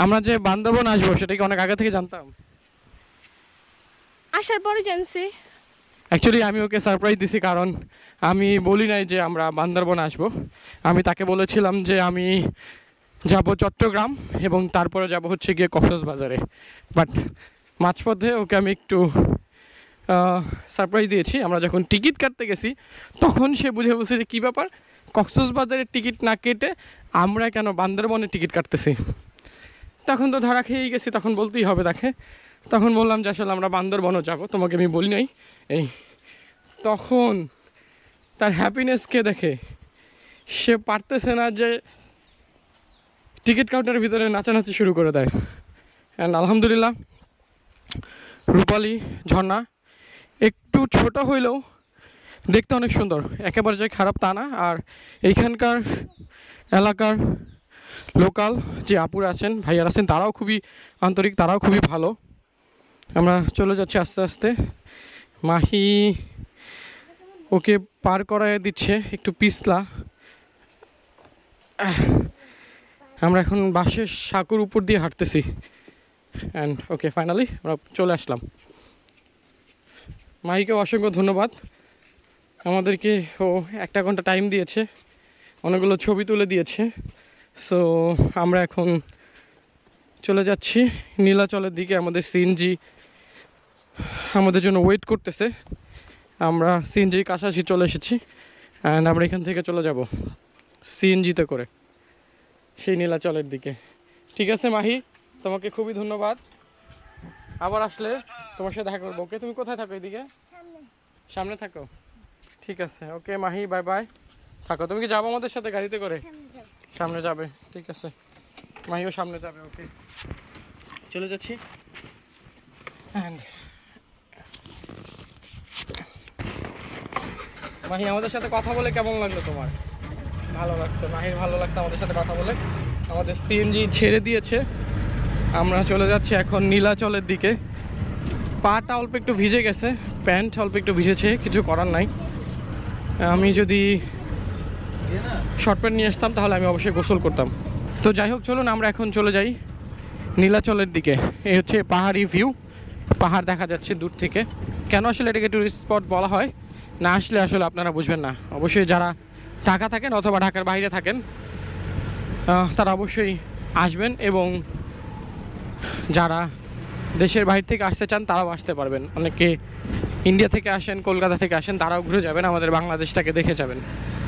আমরা যে বান্দরবন আসবো সেটা কি অনেক আগে থেকে জানতাম? আসার পরে জানছি। অ্যাকচুয়ালি আমি ওকে সারপ্রাইজ দিছি, কারণ আমি বলি নাই যে আমরা বান্দরবন আসবো। আমি তাকে বলেছিলাম যে আমি যাব চট্টগ্রাম এবং তারপরে যাব হচ্ছে গিয়ে কক্সবাজারে। বাট মাঝপথে ওকে আমি একটু সারপ্রাইজ দিয়েছি। আমরা যখন টিকিট কাটতে গেছি তখন সে বুঝে বলছে যে কী ব্যাপার, কক্সবাজারের টিকিট না কেটে আমরা কেন বান্দরবনের টিকিট কাটতেছি। তখন তো ধরা খেয়েই গেছি, তখন বলতেই হবে তাকে। তখন বললাম যে আসলে আমরা বান্দরবনও যাব, তোমাকে আমি বলি নাই। এই তখন তার হ্যাপিনেসকে দেখে সে পারতেছে না যে টিকিট কাউন্টারের ভিতরে নাচানাচি শুরু করে দেয়। অ্যান্ড আলহামদুলিল্লাহ রূপালী ঝর্ণা একটু ছোট হইলেও দেখতে অনেক সুন্দর, একেবারে যে খারাপ তা না। আর এইখানকার এলাকার লোকাল যে আপুরা আছেন, ভাইয়ারা আছেন, তারাও খুবই আন্তরিক, তারাও খুবই ভালো। আমরা চলে যাচ্ছি আস্তে আস্তে। মাহি ওকে পার করায় দিচ্ছে একটু পিছলা। আমরা এখন বাঁশের সাঁকুর উপর দিয়ে হাঁটতেছি। অ্যান্ড ওকে ফাইনালি আমরা চলে আসলাম। মাহিকে অসংখ্য ধন্যবাদ, আমাদেরকে ও 1 ঘন্টা টাইম দিয়েছে, অনেকগুলো ছবি তুলে দিয়েছে। সো আমরা এখন চলে যাচ্ছি নীলাচলের দিকে। আমাদের সিএনজি আমাদের জন্য ওয়েট করতেছে। আমরা সিএনজির কাছাকাছি চলে এসেছি অ্যান্ড আমরা এখান থেকে চলে যাব সিএনজিতে করে সেই নীলাচলের দিকে। ঠিক আছে মাহি, তোমাকে খুবই ধন্যবাদ। আবার আসলে তোমার সাথে দেখা করবো। ওকে, তুমি কোথায় থাকো? এদিকে সামনে থাকো। ঠিক আছে, ওকে মাহি, বাই বাই, থাকো। তুমি কি যাবো আমাদের সাথে গাড়িতে করে? সামনে যাবে, ঠিক আছে। মাহিও সামনে যাবে। ওকে, চলে যাচ্ছি। মাহি, আমাদের সাথে কথা বলে কেমন লাগলো তোমার? ভালো লাগছে, মাহির ভালো লাগছে আমাদের সাথে কথা বলে। আমাদের সিএনজি ছেড়ে দিয়েছে, আমরা চলে যাচ্ছি এখন নীলাচলের দিকে। পাটা অল্প একটু ভিজে গেছে, প্যান্ট অল্প একটু ভিজেছে, কিছু করার নাই। আমি যদি শর্ট প্যান্ট নিয়ে আসতাম তাহলে আমি অবশ্যই গোসল করতাম। তো যাই হোক, চলুন আমরা এখন চলে যাই নীলাচলের দিকে। এই হচ্ছে পাহাড়ি ভিউ, পাহাড় দেখা যাচ্ছে দূর থেকে। কেন আসলে এটাকে টুরিস্ট স্পট বলা হয়, না আসলে আসলে আপনারা বুঝবেন না। অবশ্যই যারা ঢাকা থাকেন অথবা ঢাকার বাইরে থাকেন তারা অবশ্যই আসবেন, এবং যারা দেশের বাইরে থেকে আসতে চান তারাও আসতে পারবেন। অনেকে ইন্ডিয়া থেকে আসেন, কলকাতা থেকে আসেন, তারাও ঘুরে যাবেন, আমাদের বাংলাদেশটাকে দেখে যাবেন।